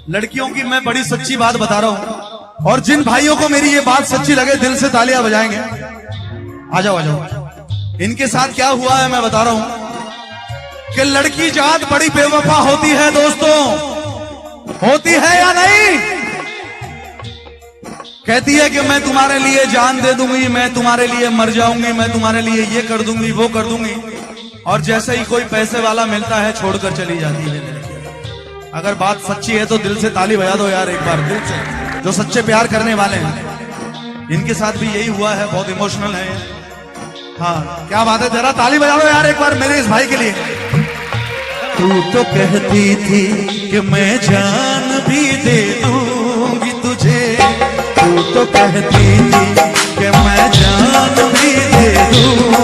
लड़कियों की मैं बड़ी सच्ची बात बता रहा हूं, और जिन भाइयों को मेरी ये बात सच्ची लगे दिल से तालियां बजाएंगे। आ जाओ आ जाओ। इनके साथ क्या हुआ है मैं बता रहा हूं कि लड़की जात बड़ी बेवफा होती है दोस्तों, होती है या नहीं? कहती है कि मैं तुम्हारे लिए जान दे दूंगी, मैं तुम्हारे लिए मर जाऊंगी, मैं तुम्हारे लिए ये कर दूंगी वो कर दूंगी, और जैसे ही कोई पैसे वाला मिलता है छोड़कर चली जाती है। अगर बात सच्ची है तो दिल से ताली बजा दो यार एक बार, दिल से, जो सच्चे प्यार करने वाले हैं। इनके साथ भी यही हुआ है, बहुत इमोशनल है। हाँ क्या बात है, जरा ताली बजा दो यार एक बार मेरे इस भाई के लिए। तू तो कहती थी कि मैं जान भी दे दूंगी तुझे, तू तो कहती थी कि मैं जान भी दे दूंगी